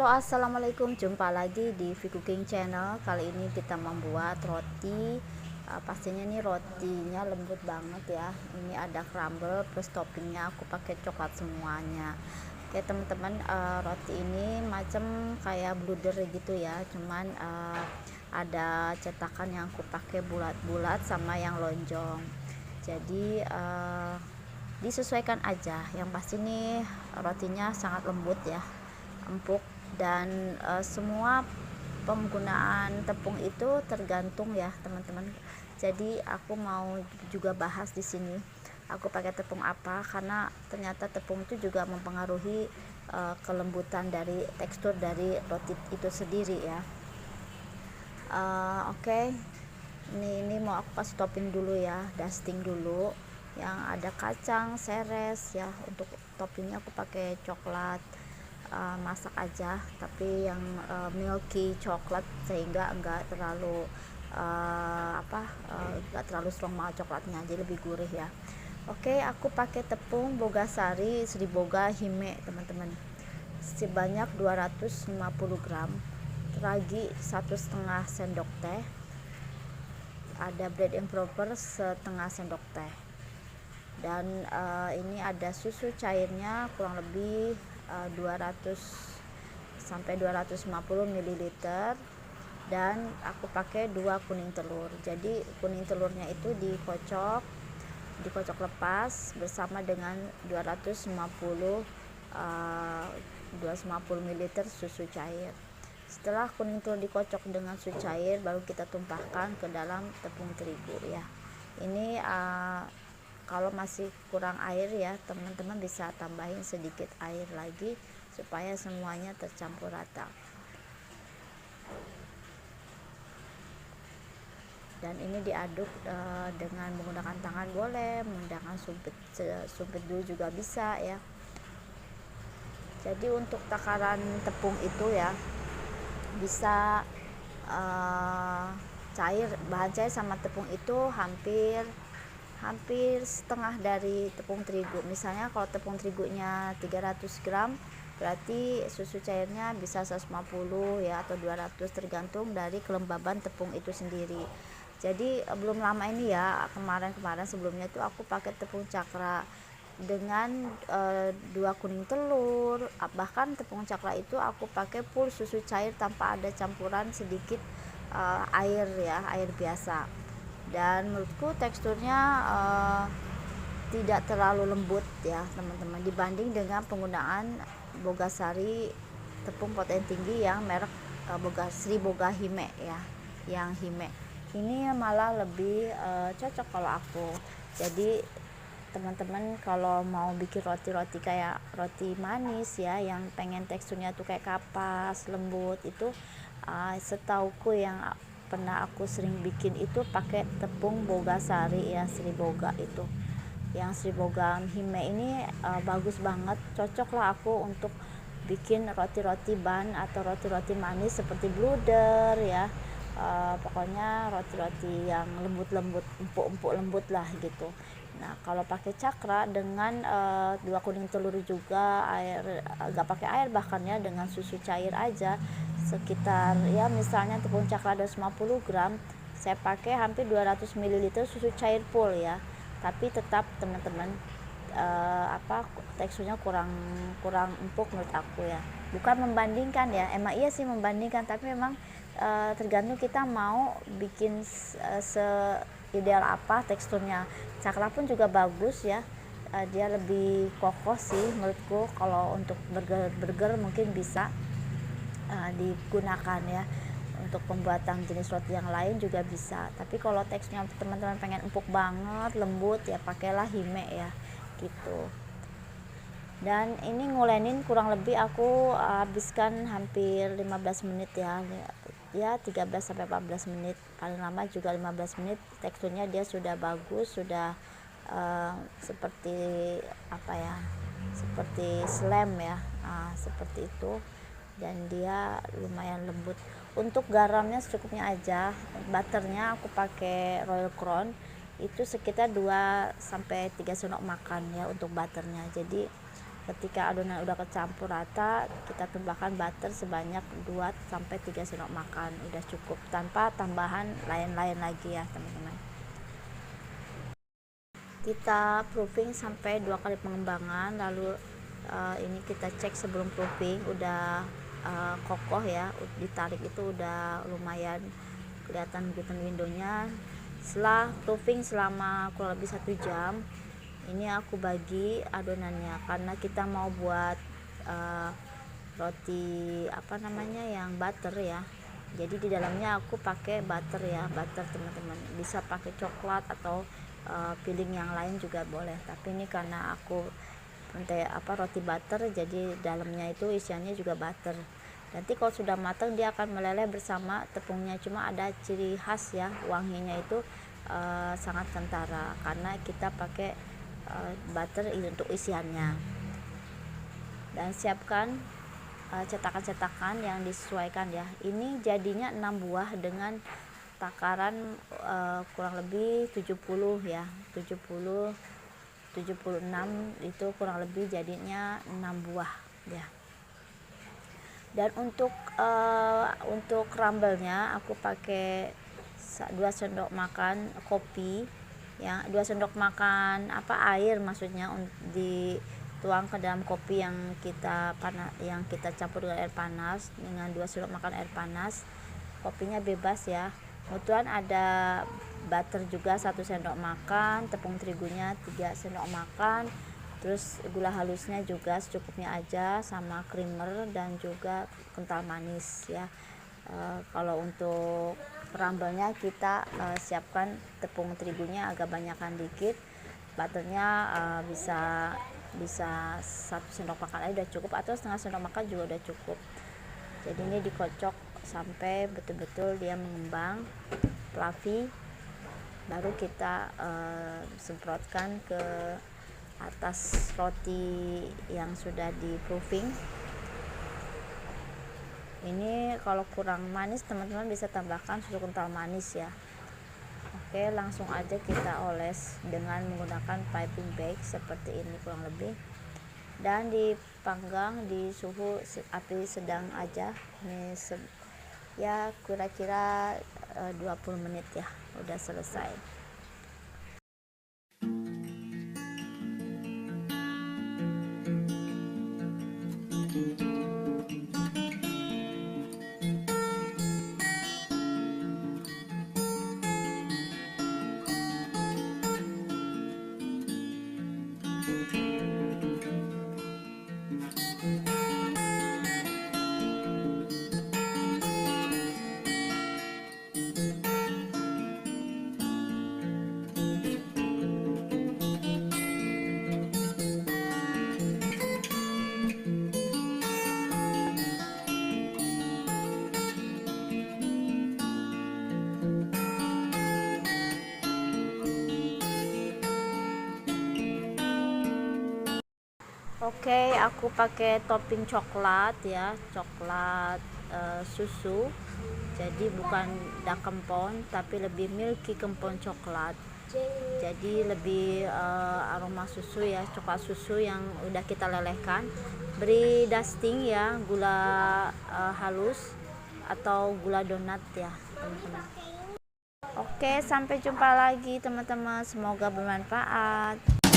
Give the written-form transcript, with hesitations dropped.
Assalamualaikum, jumpa lagi di V Cooking Channel. Kali ini kita membuat roti. Pastinya nih rotinya lembut banget ya. Ini ada crumble plus toppingnya aku pakai coklat semuanya. Oke teman-teman, roti ini macam kayak bluder gitu ya, cuman ada cetakan yang aku pakai bulat-bulat sama yang lonjong. Jadi disesuaikan aja. Yang pasti nih rotinya sangat lembut ya, empuk, dan semua penggunaan tepung itu tergantung ya teman-teman. Jadi aku mau juga bahas di sini aku pakai tepung apa, karena ternyata tepung itu juga mempengaruhi kelembutan dari tekstur dari roti itu sendiri ya. Oke. Ini mau aku kasih topping dulu ya, dusting dulu. Yang ada kacang, seres ya. Untuk toppingnya aku pakai coklat masak aja, tapi yang milky coklat, sehingga enggak terlalu enggak terlalu strong banget coklatnya, jadi lebih gurih ya. Oke, aku pakai tepung Bogasari Sri Boga Hime teman-teman, sebanyak 250 gram, ragi 1,5 sendok teh, ada bread improper setengah sendok teh, dan ini ada susu cairnya kurang lebih 200 sampai 250 ml, dan aku pakai 2 kuning telur. Jadi kuning telurnya itu dikocok lepas bersama dengan 250 ml susu cair. Setelah kuning telur dikocok dengan susu cair, baru kita tumpahkan ke dalam tepung terigu ya. Ini kalau masih kurang air ya teman-teman, bisa tambahin sedikit air lagi supaya semuanya tercampur rata. Dan ini diaduk dengan menggunakan tangan boleh, menggunakan sumpit dulu juga bisa ya. Jadi untuk takaran tepung itu ya bisa bahan cair sama tepung itu hampir setengah dari tepung terigu. Misalnya kalau tepung terigunya 300 gram, berarti susu cairnya bisa 150 ya, atau 200, tergantung dari kelembaban tepung itu sendiri. Jadi belum lama ini ya, kemarin sebelumnya itu aku pakai tepung cakra dengan 2 kuning telur, bahkan tepung cakra itu aku pakai full susu cair tanpa ada campuran sedikit air ya, air biasa. Dan menurutku teksturnya tidak terlalu lembut ya teman-teman, dibanding dengan penggunaan Bogasari tepung protein tinggi yang merek Sri Boga Hime ya, yang Hime ini malah lebih cocok kalau aku. Jadi teman-teman kalau mau bikin roti kayak roti manis ya, yang pengen teksturnya tuh kayak kapas, lembut, itu setauku yang pernah aku sering bikin itu pakai tepung Bogasari ya, Sri Boga itu. Yang Sri Boga Hime ini bagus banget, cocok lah aku untuk bikin roti-roti ban atau roti-roti manis seperti bluder ya. Pokoknya roti-roti yang lembut-lembut, empuk-empuk lembut lah gitu. Nah kalau pakai cakra dengan 2 kuning telur juga, air agak pakai air bahkan ya, dengan susu cair aja sekitar ya, misalnya tepung cakra 250 gram, saya pakai hampir 200 ml susu cair full ya. Tapi tetap teman-teman teksturnya kurang empuk menurut aku ya. Bukan membandingkan ya, emang iya sih membandingkan, tapi memang tergantung kita mau bikin ideal apa teksturnya. Cakra pun juga bagus ya, dia lebih kokoh sih menurutku. Kalau untuk burger mungkin bisa digunakan ya, untuk pembuatan jenis roti yang lain juga bisa. Tapi kalau teksturnya teman-teman pengen empuk banget, lembut ya, pakailah Hime ya gitu. Dan ini ngulenin kurang lebih aku habiskan hampir 15 menit ya 13 sampai 14 menit, paling lama juga 15 menit. Teksturnya dia sudah bagus, sudah seperti seperti slam ya, seperti itu, dan dia lumayan lembut. Untuk garamnya secukupnya aja. Butternya aku pakai Royal Crown, itu sekitar 2 sampai 3 sendok makan ya untuk butternya. Jadi Ketika adonan udah kecampur rata, kita tambahkan butter sebanyak 2-3 sendok makan. Udah cukup, tanpa tambahan lain-lain lagi ya teman-teman. Kita proofing sampai 2 kali pengembangan, lalu ini kita cek sebelum proofing udah kokoh ya, ditarik itu udah lumayan kelihatan gluten windownya. Setelah proofing selama kurang lebih 1 jam, ini aku bagi adonannya karena kita mau buat roti yang butter ya. Jadi di dalamnya aku pakai butter ya, butter teman-teman. Bisa pakai coklat atau filling yang lain juga boleh. Tapi ini karena aku roti butter, jadi dalamnya itu isiannya juga butter. Nanti kalau sudah matang dia akan meleleh bersama tepungnya. Cuma ada ciri khas ya, wanginya itu sangat kentara karena kita pakai butter untuk isiannya. Dan siapkan cetakan-cetakan yang disesuaikan ya. Ini jadinya 6 buah dengan takaran kurang lebih 70 ya, 76 itu kurang lebih jadinya 6 buah ya. Dan untuk crumble-nya aku pakai 2 sendok makan kopi ya, 2 sendok makan air maksudnya, dituang ke dalam kopi yang kita campur dengan air panas, dengan 2 sendok makan air panas. Kopinya bebas ya. Kemudian ada butter juga 1 sendok makan, tepung terigunya 3 sendok makan, terus gula halusnya juga secukupnya aja, sama creamer dan juga kental manis ya. Kalau untuk crumble-nya kita siapkan tepung terigunya agak banyakkan dikit, butternya bisa 1 sendok makan aja udah cukup, atau setengah sendok makan juga udah cukup. Jadi ini dikocok sampai betul-betul dia mengembang fluffy, baru kita semprotkan ke atas roti yang sudah di proofing. Ini kalau kurang manis teman-teman bisa tambahkan susu kental manis ya. Oke, langsung aja kita oles dengan menggunakan piping bag seperti ini kurang lebih, dan dipanggang di suhu api sedang aja. Ini ya kira-kira 20 menit ya udah selesai. Oke, aku pakai topping coklat ya, coklat susu. Jadi bukan dark kempon tapi lebih milky kempon coklat. Jadi lebih aroma susu ya, coklat susu yang udah kita lelehkan. Beri dusting ya, gula halus atau gula donat ya teman-teman. Oke, sampai jumpa lagi teman-teman, semoga bermanfaat.